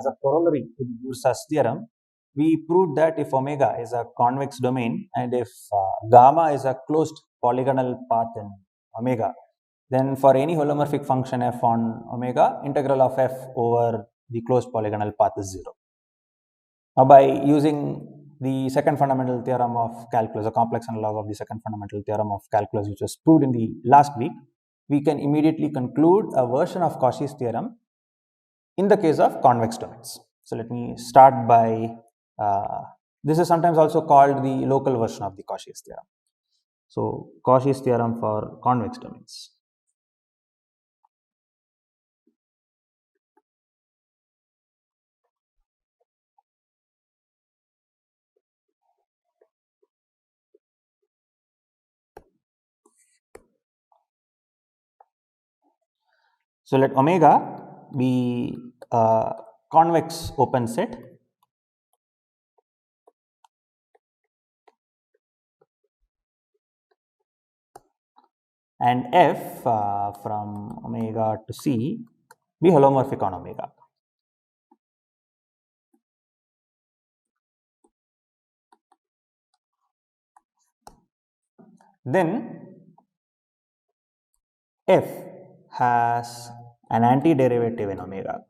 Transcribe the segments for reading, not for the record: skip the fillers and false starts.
as a corollary to the Bursas theorem, we proved that if omega is a convex domain and if gamma is a closed polygonal path in omega, then for any holomorphic function f on omega, integral of f over the closed polygonal path is 0. Now, by using the second fundamental theorem of calculus, a complex analog of the second fundamental theorem of calculus, which was proved in the last week, we can immediately conclude a version of Cauchy's theorem in the case of convex domains. So, let me start by, this is sometimes also called the local version of the Cauchy's theorem. So, Cauchy's theorem for convex domains. So, let omega be a convex open set and f from omega to C be holomorphic on omega. Then f has an antiderivative in omega.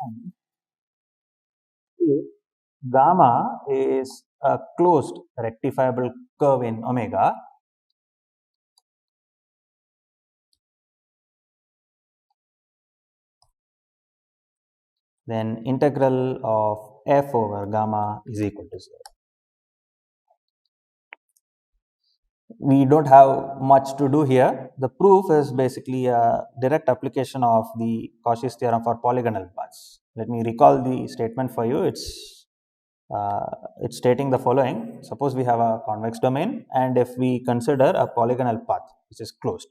And if gamma is a closed rectifiable curve in omega, then integral of f over gamma is equal to 0. We don't have much to do here. The proof is basically a direct application of the Cauchy's theorem for polygonal paths. Let me recall the statement for you. It's stating the following. Suppose we have a convex domain, and if we consider a polygonal path which is closed,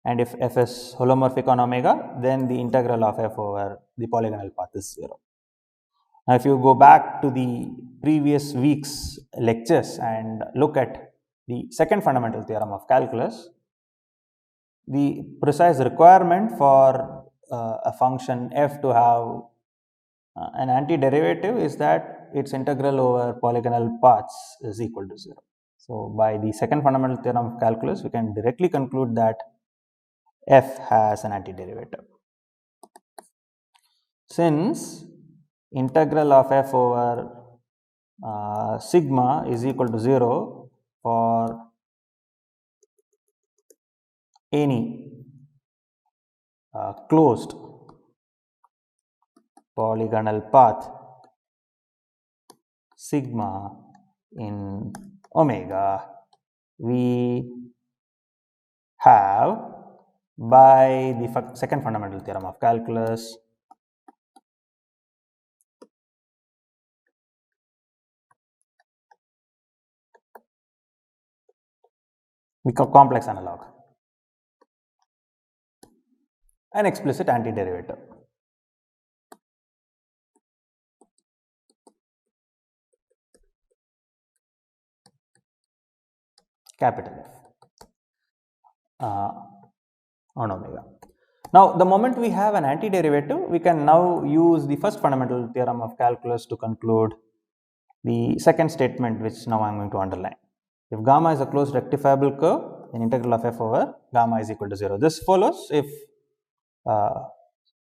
and if f is holomorphic on omega, then the integral of f over the polygonal path is 0. Now, if you go back to the previous week's lectures and look at the second fundamental theorem of calculus, the precise requirement for a function f to have an antiderivative is that its integral over polygonal paths is equal to 0. So, by the second fundamental theorem of calculus, we can directly conclude that f has an antiderivative. Since integral of f over sigma is equal to 0 for any closed polygonal path sigma in omega, we have, by the second fundamental theorem of calculus, we call complex analog, an explicit antiderivative. Capital F on omega. Now, the moment we have an antiderivative, we can now use the first fundamental theorem of calculus to conclude the second statement, which now I am going to underline. If gamma is a closed rectifiable curve, then integral of f over gamma is equal to 0. This follows if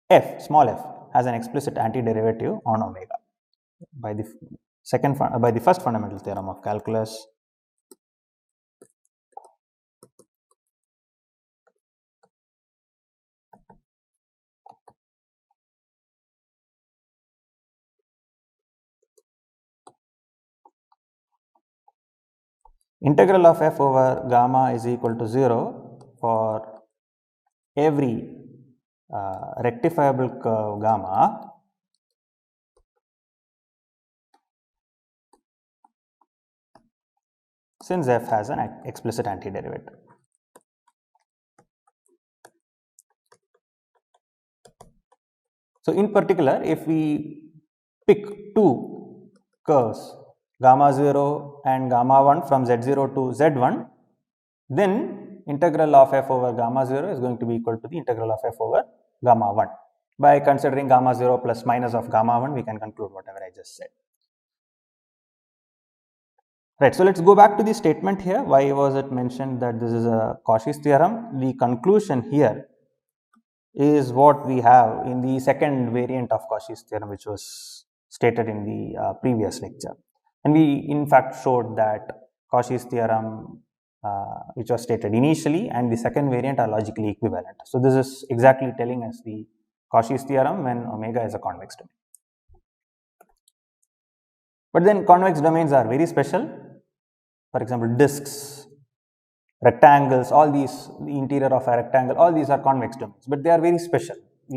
f, small f, has an explicit antiderivative on omega. By the first fundamental theorem of calculus, integral of f over gamma is equal to 0 for every rectifiable curve gamma since f has an explicit antiderivative. So, in particular, if we pick two curves gamma 0 and gamma 1 from z0 to z1, then integral of f over gamma 0 is going to be equal to the integral of f over gamma 1. By considering gamma 0 plus minus of gamma 1, we can conclude whatever I just said. Right, so let's go back to the statement here. Why was it mentioned that this is a Cauchy's theorem? The conclusion here is what we have in the second variant of Cauchy's theorem, which was stated in the previous lecture. And we in fact showed that Cauchy's theorem, which was stated initially, and the second variant are logically equivalent. So this is exactly telling us the Cauchy's theorem when omega is a convex domain. But then convex domains are very special. For example, disks, rectangles, all these, the interior of a rectangle, all these are convex domains, but they are very special.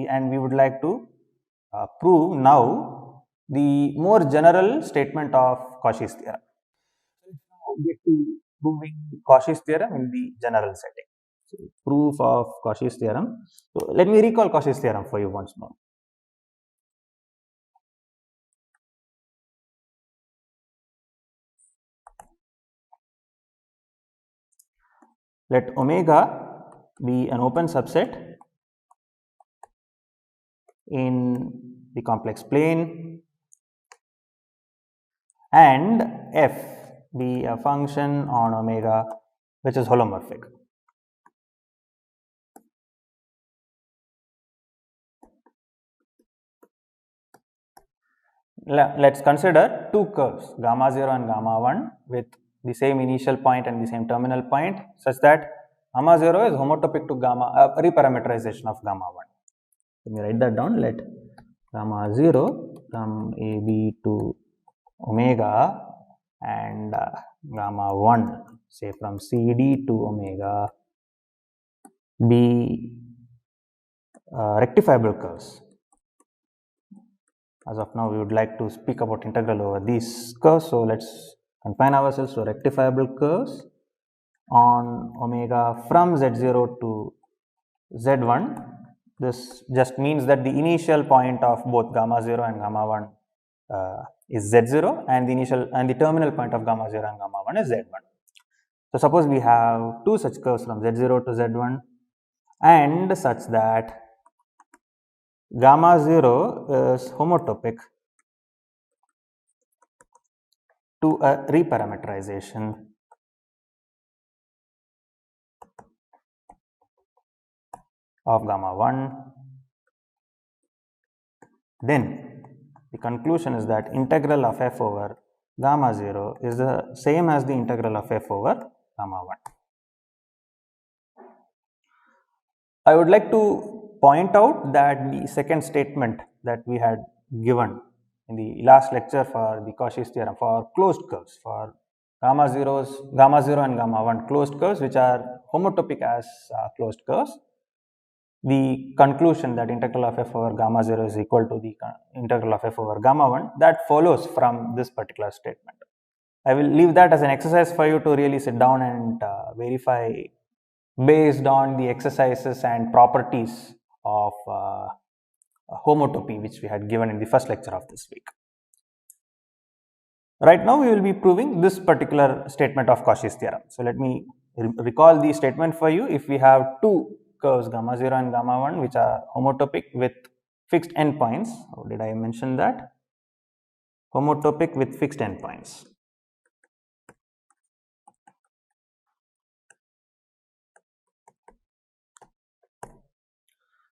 And we would like to prove now the more general statement of Cauchy's theorem. Let's now get to proving Cauchy's theorem in the general setting. So, proof of Cauchy's theorem. So, let me recall Cauchy's theorem for you once more. Let omega be an open subset in the complex plane and f be a function on omega which is holomorphic. Let's consider two curves, gamma 0 and gamma 1, with the same initial point and the same terminal point, such that gamma 0 is homotopic to gamma, reparameterization of gamma 1. Let me write that down. Let gamma 0 from AB to omega and gamma 1, say from CD to omega, be rectifiable curves. As of now, we would like to speak about integral over these curves. So let's confine ourselves to rectifiable curves on omega from z0 to z1. This just means that the initial point of both gamma 0 and gamma 1 is z0, and the initial and the terminal point of gamma 0 and gamma 1 is z1. So suppose we have two such curves from z0 to z1 and such that gamma 0 is homotopic to a reparameterization of gamma 1, then the conclusion is that integral of f over gamma 0 is the same as the integral of f over gamma 1. I would like to point out that the second statement that we had given in the last lecture for the Cauchy's theorem for closed curves, for gamma 0 and gamma 1 closed curves which are homotopic as closed curves, the conclusion that integral of f over gamma 0 is equal to the integral of f over gamma 1, that follows from this particular statement. I will leave that as an exercise for you to really sit down and verify based on the exercises and properties of homotopy which we had given in the first lecture of this week. Right now we will be proving this particular statement of Cauchy's theorem. So let me recall the statement for you. If we have two curves gamma 0 and gamma 1 which are homotopic with fixed endpoints, how did I mention that? Homotopic with fixed endpoints.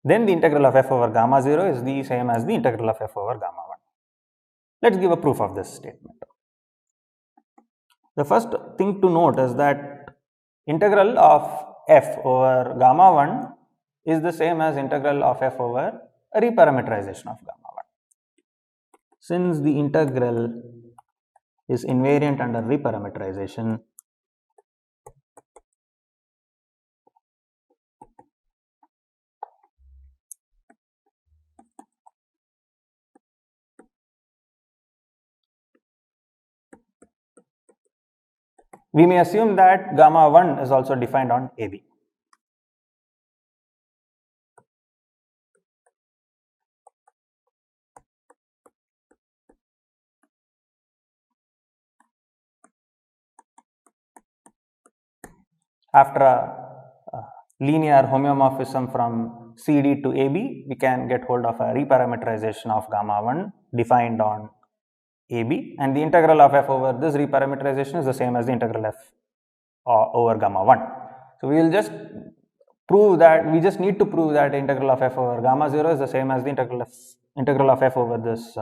Then the integral of f over gamma 0 is the same as the integral of f over gamma 1. Let's give a proof of this statement. The first thing to note is that integral of f over gamma 1 is the same as integral of f over a reparameterization of gamma 1. Since the integral is invariant under reparameterization, we may assume that gamma 1 is also defined on AB. After a linear homeomorphism from CD to AB, we can get hold of a reparameterization of gamma 1 defined on AB, and the integral of f over this reparameterization is the same as the integral f over gamma 1. So, we will just prove that, we just need to prove that the integral of f over gamma 0 is the same as the integral of f over this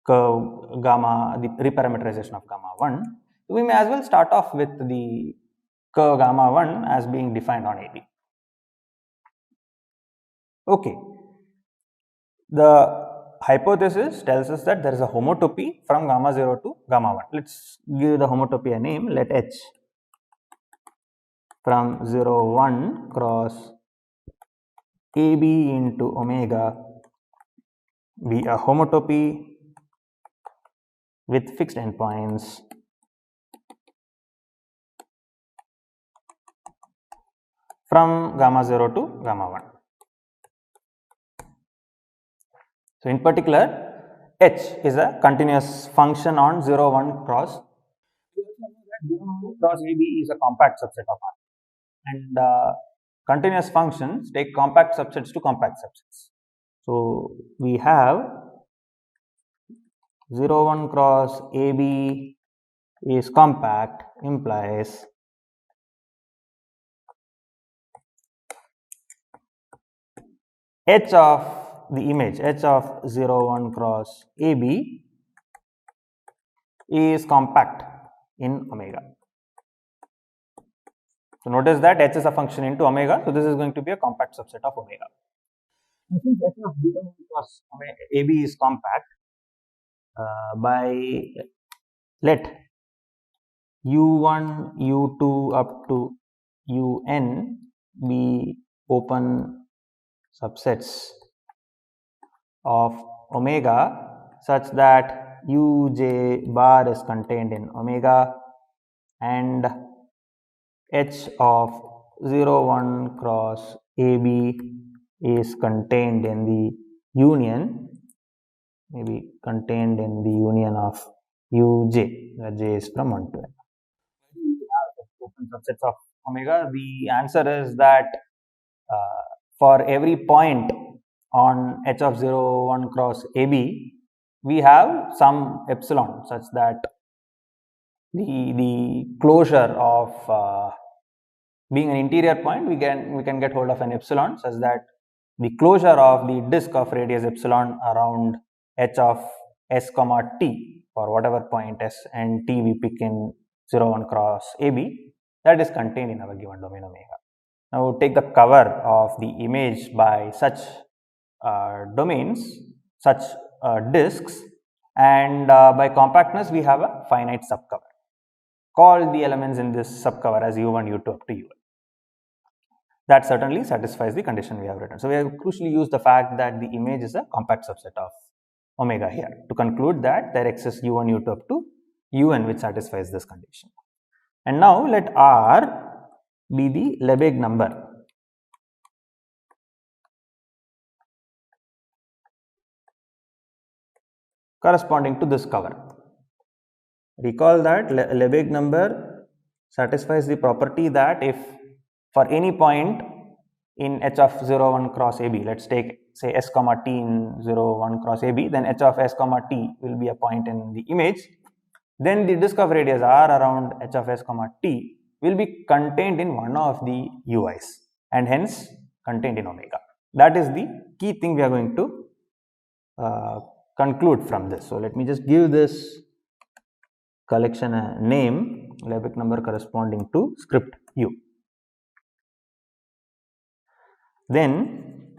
curve gamma, the reparameterization of gamma 1. So, we may as well start off with the curve gamma 1 as being defined on AB. Okay. The hypothesis tells us that there is a homotopy from gamma 0 to gamma 1. Let us give the homotopy a name, let H from 0 1 cross AB into omega be a homotopy with fixed endpoints from gamma 0 to gamma 1. So, in particular, H is a continuous function on 0 1 cross. We also know that 0 1 cross AB is a compact subset of R, and continuous functions take compact subsets to compact subsets. So, we have 0 1 cross AB is compact implies H of the image H of 0 1 cross AB is compact in omega. So, notice that H is a function into omega. So, this is going to be a compact subset of omega. Since H of 0 1 cross AB is compact, by let U1, U2 up to UN be open subsets of omega such that uj bar is contained in omega and H of 0 1 cross AB is contained in the union, maybe contained in the union of uj, where j is from 1 to n. Open subsets of omega, the answer is that for every point on H of 0 1 cross AB, we have some epsilon such that the closure of being an interior point, we can get hold of an epsilon such that the closure of the disk of radius epsilon around H of s comma t for whatever point s and t we pick in 0 1 cross AB, that is contained in our given domain omega. Now, take the cover of the image by such domains, such disks, and by compactness we have a finite subcover. Call the elements in this subcover as U1, U2 up to UN. That certainly satisfies the condition we have written. So, we have crucially used the fact that the image is a compact subset of omega here to conclude that there exists U1, U2 up to UN which satisfies this condition. And now, let R be the Lebesgue number corresponding to this cover. Recall that Lebesgue number satisfies the property that if for any point in H of 0 1 cross AB, let us take say s comma t in 0 1 cross AB, then H of s comma t will be a point in the image, then the disk of radius r around H of s comma t will be contained in one of the ui's and hence contained in omega. That is the key thing we are going to conclude from this. So, let me just give this collection a name, Lebesgue number corresponding to script u. Then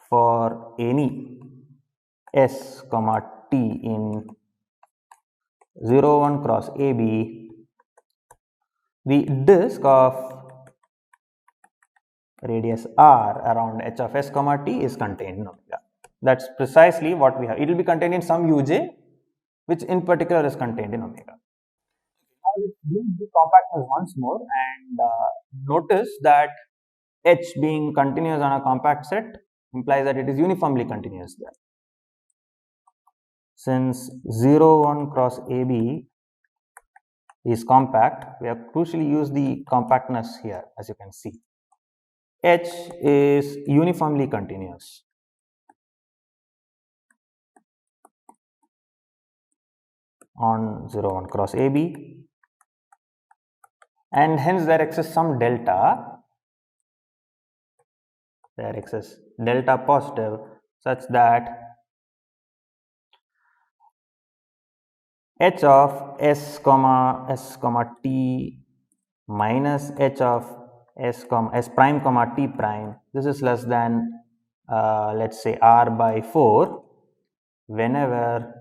for any s comma t in 0 1 cross AB, the disk of radius r around H of s comma t is contained in omega. That is precisely what we have. It will be contained in some uj which in particular is contained in omega. Now, let us use the compactness once more and notice that H being continuous on a compact set implies that it is uniformly continuous there. Since 0 1 cross AB is compact, we have crucially used the compactness here, as you can see. H is uniformly continuous. On 0, 1 cross AB, and hence there exists some delta, there exists delta positive such that H of S comma T minus H of S prime comma T prime, this is less than let's say R by 4 whenever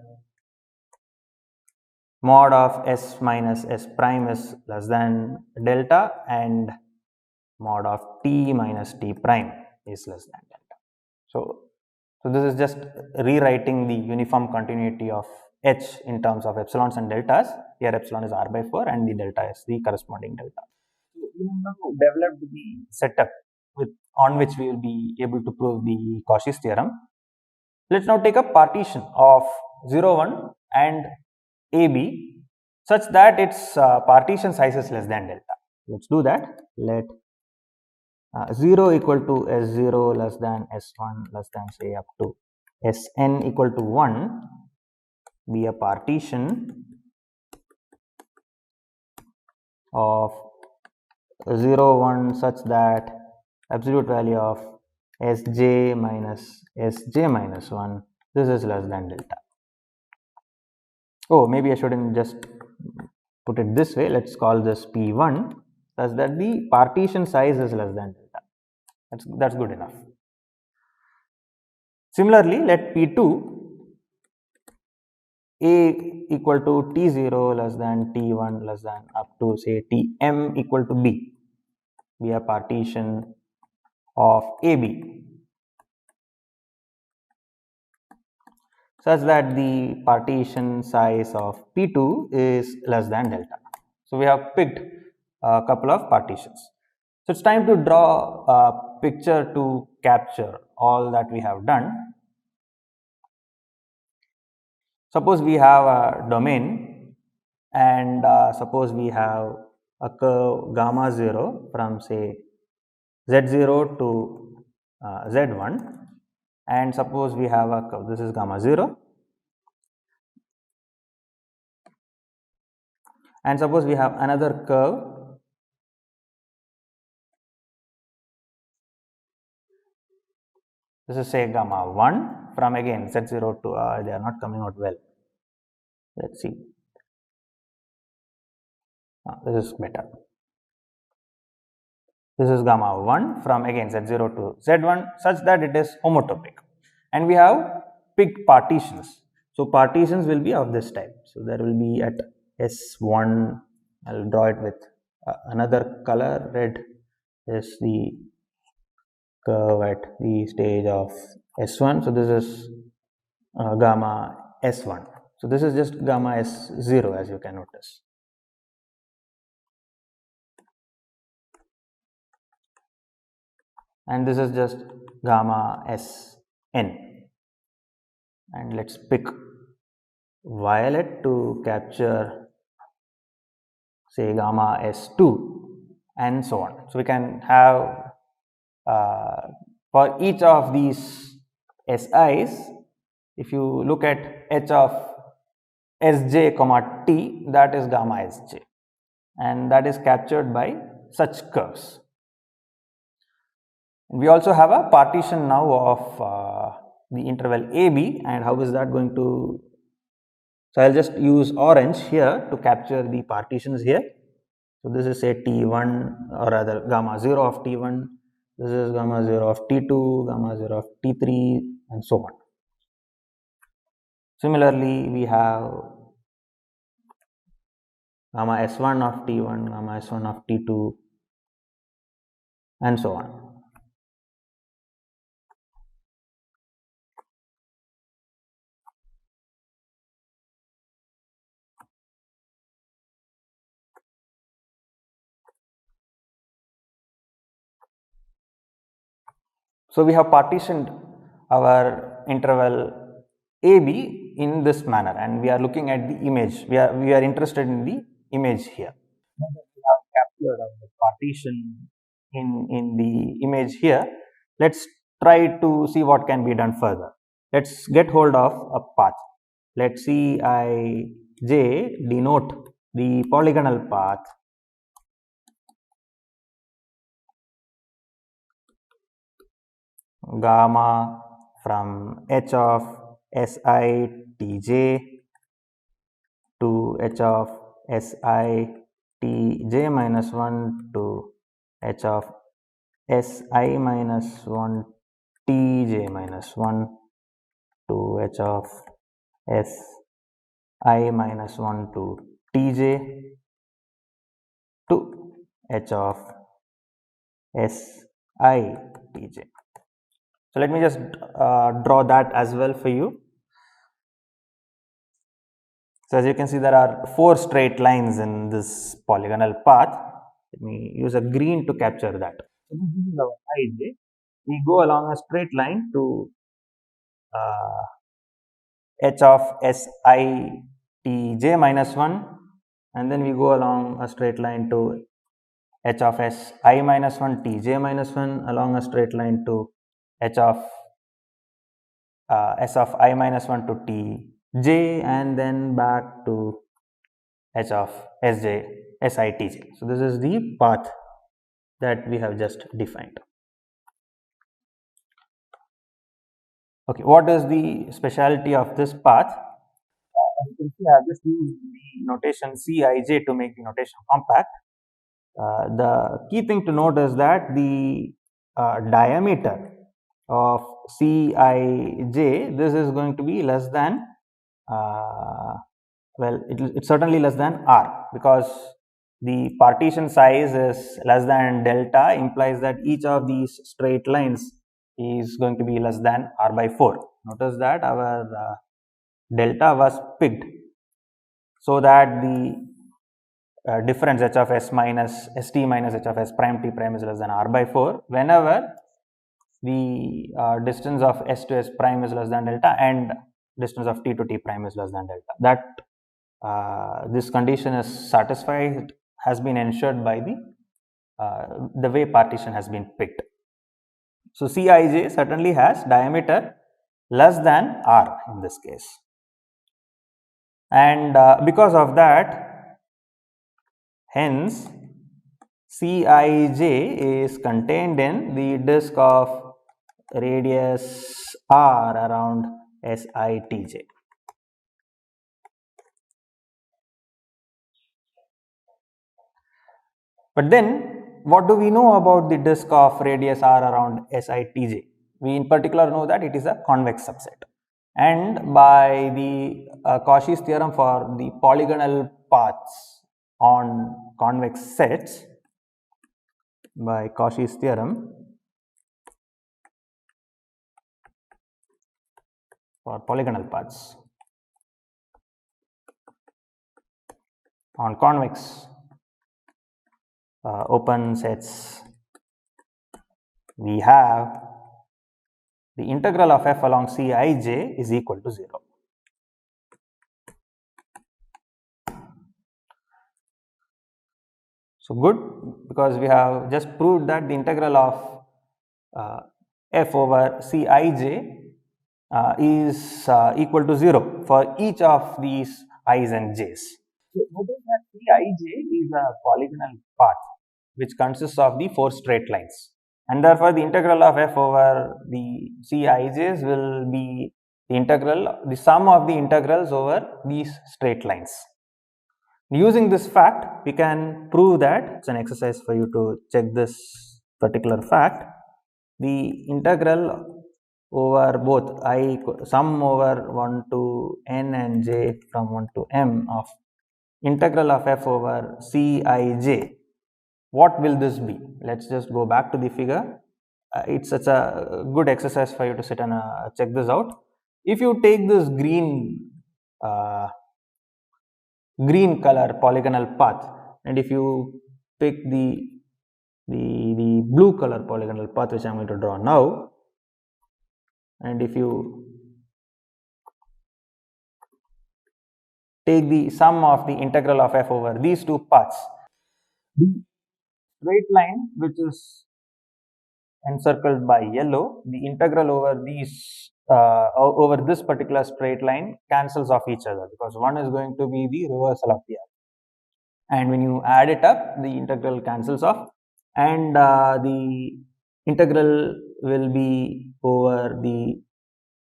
mod of S minus S prime is less than delta and mod of T minus T prime is less than delta. So this is just rewriting the uniform continuity of H in terms of epsilons and deltas. Here epsilon is R by 4 and the delta is the corresponding delta. So we have now developed the setup on which we will be able to prove the Cauchy's theorem. Let's now take a partition of 0, 1 and AB such that its partition size is less than delta. Let's do that. Let 0 equal to S0 less than S1 less than say up to Sn equal to 1 be a partition of 0, 1 such that absolute value of Sj minus Sj minus 1, this is less than delta. Oh, maybe I shouldn't just put it this way. Let's call this P1 such that the partition size is less than delta. That's good enough. Similarly, let P2 A equal to T0 less than T1 less than up to say Tm equal to B be a partition of AB such that the partition size of P2 is less than delta. So we have picked a couple of partitions. So it's time to draw a picture to capture all that we have done. Suppose we have a domain and suppose we have a curve gamma 0 from say z0 to z1, and suppose we have a curve, this is gamma 0, and suppose we have another curve this is say gamma 1 from again z0 to they are not coming out well. Let's see. This is better. This is gamma 1 from again z0 to z1 such that it is homotopic, and we have picked partitions. So partitions will be of this type. So there will be at S1, I'll draw it with another color. Red is the curve at the stage of S1. So this is gamma S1. So this is just gamma S0 as you can notice. And this is just gamma Sn. And let's pick violet to capture say gamma S2 and so on. So we can have for each of these SIs, if you look at H of Sj comma T, that is gamma Sj, and that is captured by such curves. We also have a partition now of the interval AB, and how is that going to, so I'll just use orange here to capture the partitions here. So this is say T1 or rather gamma 0 of T1, this is gamma 0 of T2, gamma 0 of T3 and so on. Similarly, we have gamma S1 of T1, gamma S1 of T2 and so on. So we have partitioned our interval AB in this manner, and we are looking at the image. We are interested in the image here. Now that we have captured our partition in the image here. Let's try to see what can be done further. Let's get hold of a path. Let Cij denote the polygonal path gamma from h of Sij to h of Sij minus 1 to h of Si minus 1 Tj minus 1 to h of Si minus 1 to Tj to h of Si Tj. So let me just draw that as well for you. So as you can see, there are 4 straight lines in this polygonal path. Let me use a green to capture that. So this is our Ij. We go along a straight line to h of Sij minus 1, and then we go along a straight line to h of Si minus 1 Tj minus 1, along a straight line to h of S of I minus 1 to Tj, and then back to h of Sitj. So this is the path that we have just defined. Okay, what is the speciality of this path? As you can see, I have just used the notation Cij to make the notation compact. The key thing to note is that the diameter of Cij, this is going to be less than, well, it's certainly less than r, because the partition size is less than delta, implies that each of these straight lines is going to be less than r by 4. Notice that our delta was picked so that the difference h of s minus st minus h of s prime t prime is less than r by 4 whenever the distance of s to s prime is less than delta and distance of t to t prime is less than delta. That this condition is satisfied has been ensured by the way partition has been picked. So Cij certainly has diameter less than r in this case, and because of that, hence Cij is contained in the disk of radius r around Sitj. But then, what do we know about the disk of radius r around Sitj? We in particular know that it is a convex subset. And by the Cauchy's theorem for the polygonal paths on convex sets, by Cauchy's theorem for polygonal paths on convex open sets, we have the integral of f along Cij is equal to 0. So good, because we have just proved that the integral of f over Cij is equal to 0 for each of these i's and j's. So notice that Cij is a polygonal path which consists of the 4 straight lines, and therefore the integral of f over the Cij's will be the sum of the integrals over these straight lines. Using this fact, we can prove that, it's an exercise for you to check this particular fact, the integral over both sum over 1 to n and j from 1 to m of integral of f over Cij, what will this be? Let's just go back to the figure. It's such a good exercise for you to sit and check this out. If you take this green color polygonal path, and if you pick the blue color polygonal path, which I'm going to draw now, and if you take the sum of the integral of f over these two paths, the straight line which is encircled by yellow, the integral over these over this particular straight line cancels off each other, because one is going to be the reversal of the other. And when you add it up, the integral cancels off, and the integral will be over the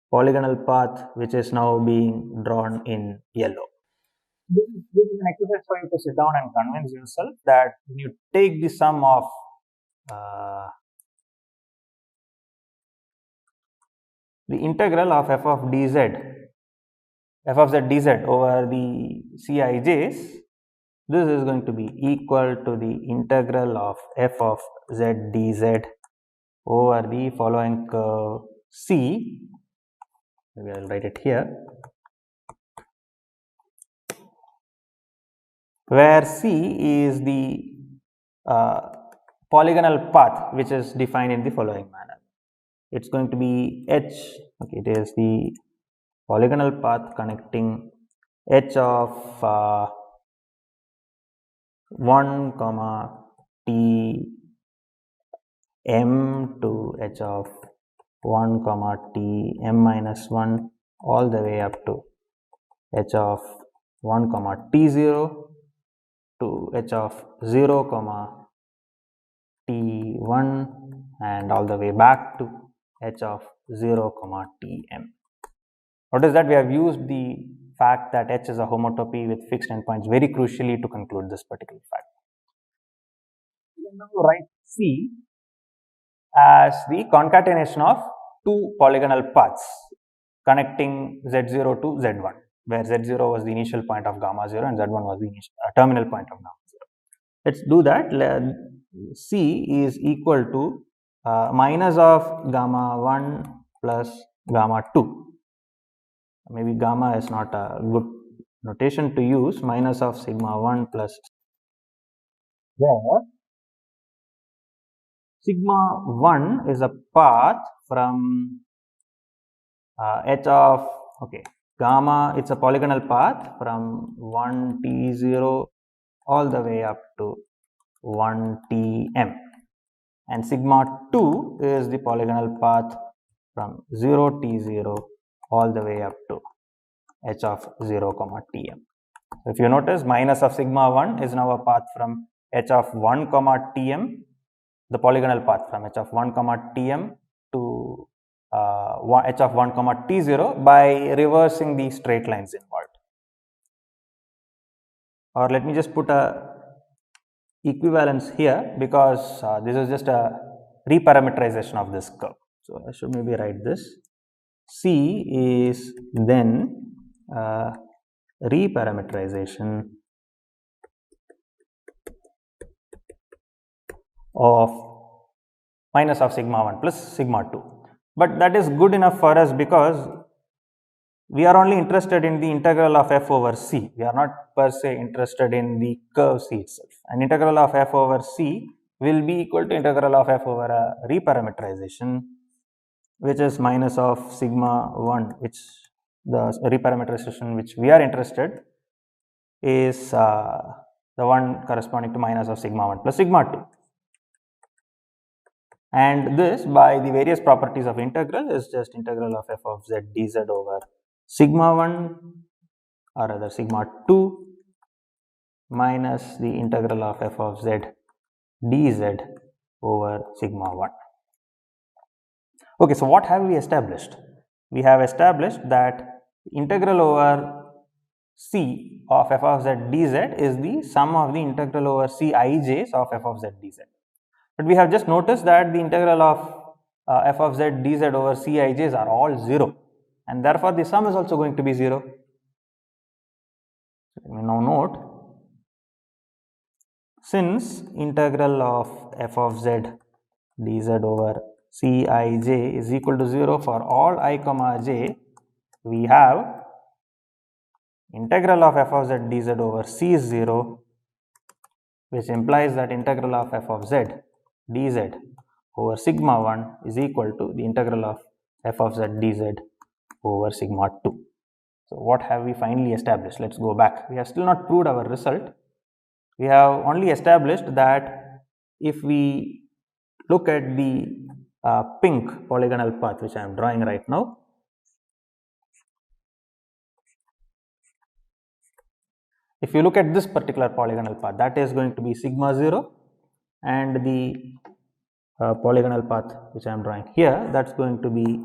polygonal path which is now being drawn in yellow. This is an exercise for you to sit down and convince yourself that when you take the sum of the integral of f of z dz over the Cij's, this is going to be equal to the integral of f of z dz over the following curve C. Maybe I will write it here, where C is the polygonal path which is defined in the following manner. It's going to be h, okay, it is the polygonal path connecting h of 1 comma t m to h of 1 comma t m minus 1 all the way up to h of 1 comma t0 to h of 0 comma t1 and all the way back to h of 0 comma tm. Notice that we have used the fact that h is a homotopy with fixed endpoints very crucially to conclude this particular fact. We can now write C as the concatenation of two polygonal paths connecting z0 to z1, where z0 was the initial point of gamma 0 and z1 was the terminal point of gamma 0. Let's do that. C is equal to minus of gamma 1 plus gamma 2. Maybe gamma is not a good notation to use. Minus of sigma 1 plus, where sigma 1 is a path from h of, okay, gamma, it's a polygonal path from 1 t0 all the way up to 1 tm, and sigma 2 is the polygonal path from 0 t0 all the way up to h of 0 comma tm. So if you notice, minus of sigma 1 is now a path from h of 1 comma tm, the polygonal path from h of 1 comma tm to h of 1 comma t0 by reversing the straight lines involved. Or let me just put a equivalence here, because this is just a reparameterization of this curve. So I should maybe write this. C is then reparameterization of minus of sigma 1 plus sigma 2. But that is good enough for us because we are only interested in the integral of f over c. We are not per se interested in the curve c itself. An integral of f over c will be equal to integral of f over a reparameterization, which is minus of sigma 1, which the reparameterization which we are interested is the one corresponding to minus of sigma 1 plus sigma 2. And this, by the various properties of integral, is just integral of f of z dz over sigma 1 or rather sigma 2 minus the integral of f of z dz over sigma 1. Okay, so what have we established? We have established that integral over c of f of z dz is the sum of the integral over c ij's of f of z dz. But we have just noticed that the integral of f of z dz over c ij's are all 0, and therefore the sum is also going to be 0. Let me now note, since integral of f of z dz over Cij is equal to 0 for all I comma j, we have integral of f of z dz over c is 0, which implies that integral of f of z dz over sigma 1 is equal to the integral of f of z dz over sigma 2. So what have we finally established? Let's go back. We have still not proved our result. We have only established that if we look at the pink polygonal path which I am drawing right now, if you look at this particular polygonal path, that is going to be sigma 0, and the polygonal path which I am drawing here, that's going to be,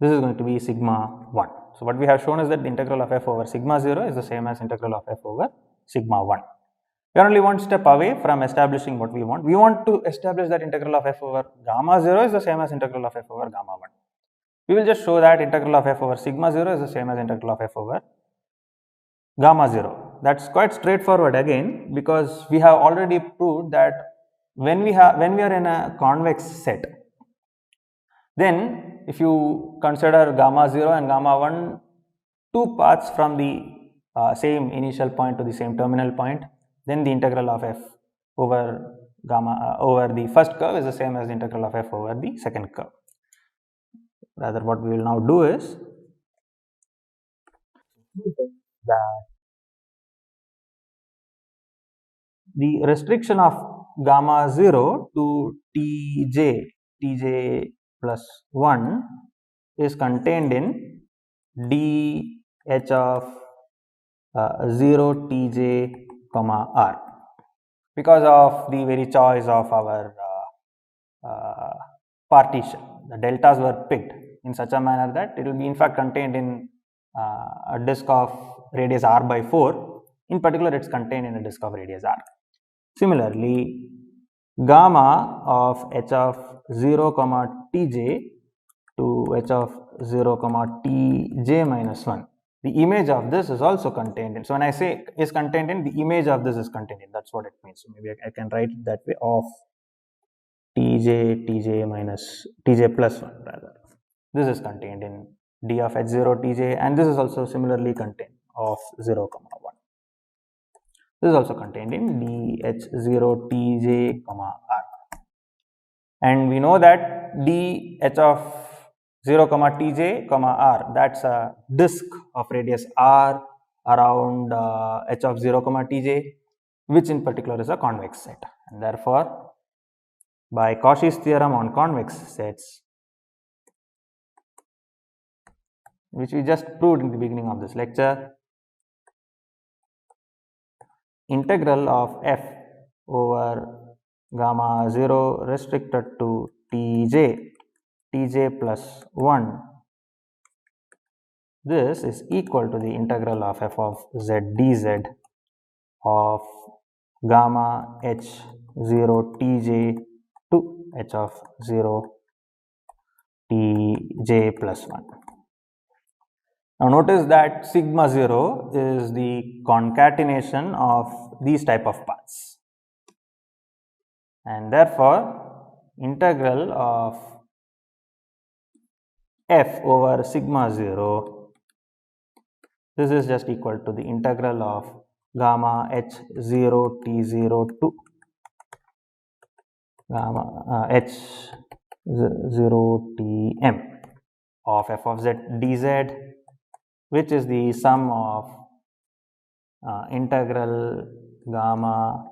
this is going to be sigma 1. So what we have shown is that the integral of f over sigma 0 is the same as integral of f over sigma 1. We are only one step away from establishing what we want. We want to establish that integral of f over gamma 0 is the same as integral of f over gamma 1. We will just show that integral of f over sigma 0 is the same as integral of f over gamma 0. That's quite straightforward again, because we have already proved that when we are in a convex set, then if you consider gamma 0 and gamma 1 two paths from the same initial point to the same terminal point, then the integral of f over gamma over the first curve is the same as the integral of f over the second curve. Rather, what we will now do is that the restriction of gamma 0 to tj plus 1 is contained in dh of 0 tj comma r, because of the very choice of our partition. The deltas were picked in such a manner that it will be in fact contained in a disk of radius r by 4. In particular, it's contained in a disk of radius r. Similarly, gamma of h of 0 comma tj to h of 0 comma tj minus 1, the image of this is also contained in. So when I say is contained in, the image of this is contained in. That's what it means. So maybe I can write it that way, of tj minus tj plus 1 rather. This is contained in d of h0 tj, and this is also similarly contained of 0 comma 1. This is also contained in dh0 tj comma r. And we know that dh of 0 comma tj comma r, that's a disk of radius r around h of 0 comma tj, which in particular is a convex set. And therefore, by Cauchy's theorem on convex sets, which we just proved in the beginning of this lecture, integral of f over gamma 0 restricted to tj plus 1, this is equal to the integral of f of z dz of gamma h0 tj to h of 0 tj plus 1. Now notice that sigma 0 is the concatenation of these type of paths, and therefore integral of f over sigma 0, this is just equal to the integral of gamma h0 t0 to gamma h0 tm of f of z dz, which is the sum of integral gamma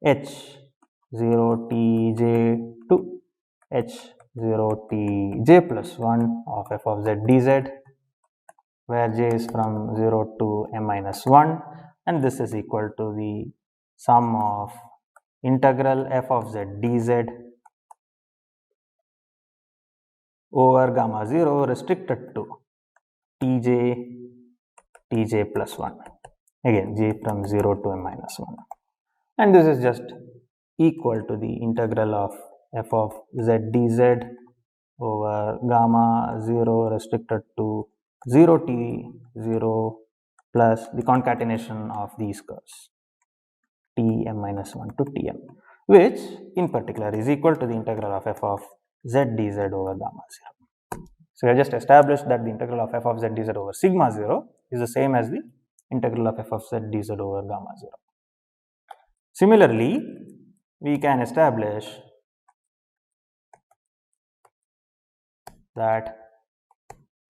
h0 tj to h0 tj plus 1 of f of z dz, where j is from 0 to m minus 1, and this is equal to the sum of integral f of z dz over gamma 0 restricted to tj plus 1, again j from 0 to m minus 1, and this is just equal to the integral of f of z dz over gamma 0 restricted to 0 t 0 plus the concatenation of these curves tm minus 1 to tm, which in particular is equal to the integral of f of z dz over gamma 0. So we have just established that the integral of f of z dz over sigma 0 is the same as the integral of f of z dz over gamma 0. Similarly, we can establish that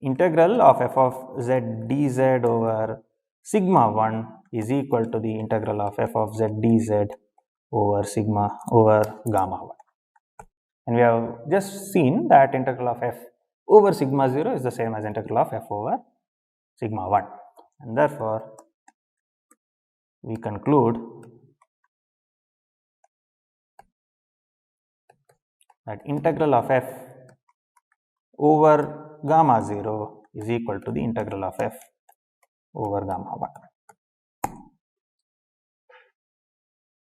integral of f of z dz over sigma 1 is equal to the integral of f of z dz over sigma over gamma 1. And we have just seen that integral of f over sigma 0 is the same as integral of f over sigma 1. And therefore, we conclude that integral of f over gamma 0 is equal to the integral of f over gamma 1.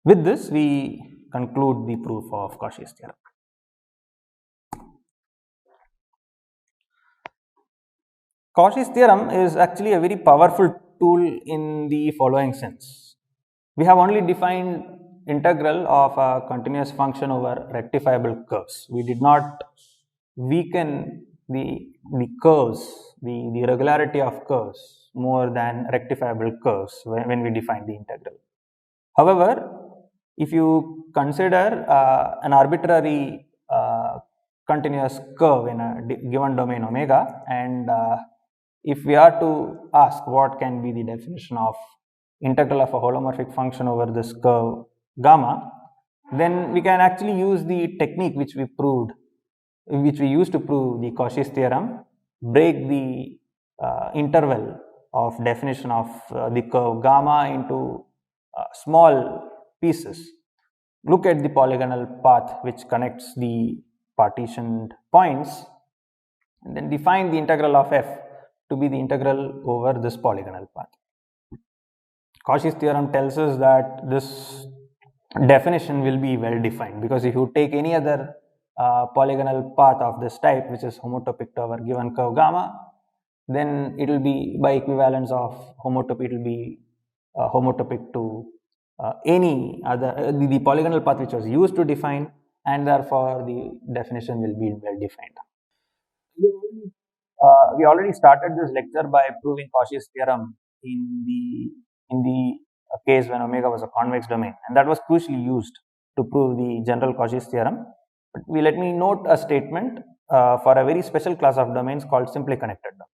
With this, we conclude the proof of Cauchy's theorem. Cauchy's theorem is actually a very powerful tool in the following sense. We have only defined integral of a continuous function over rectifiable curves. We did not weaken the curves, the regularity of curves more than rectifiable curves when we define the integral. However, if you consider an arbitrary continuous curve in a given domain omega, and if we are to ask what can be the definition of integral of a holomorphic function over this curve gamma, then we can actually use the technique which we used to prove the Cauchy's theorem, break the interval of definition of the curve gamma into small pieces. Look at the polygonal path which connects the partitioned points, and then define the integral of f to be the integral over this polygonal path. Cauchy's theorem tells us that this definition will be well defined, because if you take any other polygonal path of this type which is homotopic to our given curve gamma, then it will be by equivalence of homotopy, it will be homotopic to any other the polygonal path which was used to define, and therefore the definition will be well defined. We already started this lecture by proving Cauchy's theorem in the case when omega was a convex domain, and that was crucially used to prove the general Cauchy's theorem. But let me note a statement for a very special class of domains called simply connected domains.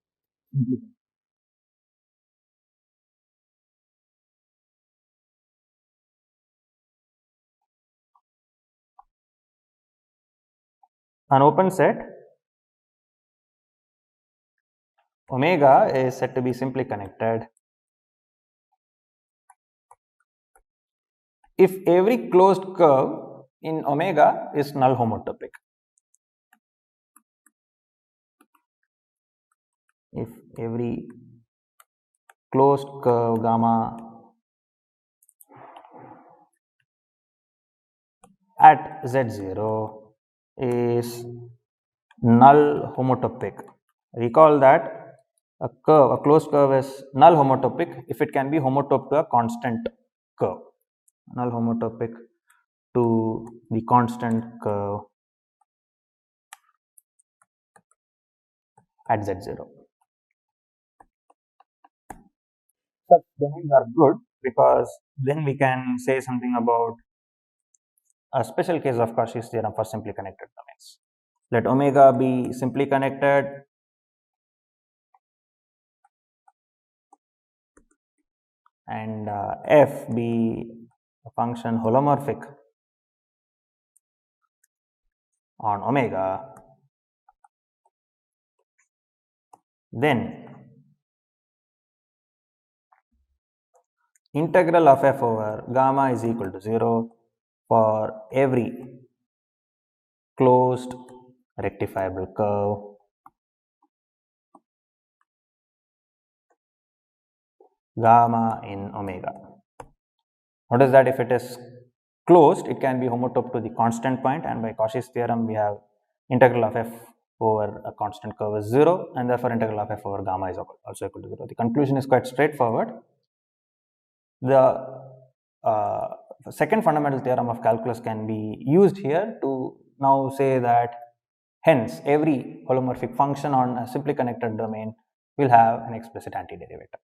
An open set omega is said to be simply connected if every closed curve in omega is null homotopic. If every closed curve gamma at z0 is null homotopic. Recall that a closed curve is null homotopic if it can be homotope to a constant curve. Null homotopic to the constant curve at z0. Such domains are good because then we can say something about a special case of Cauchy's theorem for simply connected domains. Let omega be simply connected and f be a function holomorphic on omega, then integral of f over gamma is equal to 0 for every closed rectifiable curve gamma in omega. Notice that if it is closed, it can be homotope to the constant point, and by Cauchy's theorem we have integral of f over a constant curve is 0, and therefore integral of f over gamma is also equal to 0. The conclusion is quite straightforward. The second fundamental theorem of calculus can be used here to now say that hence every holomorphic function on a simply connected domain will have an explicit antiderivative.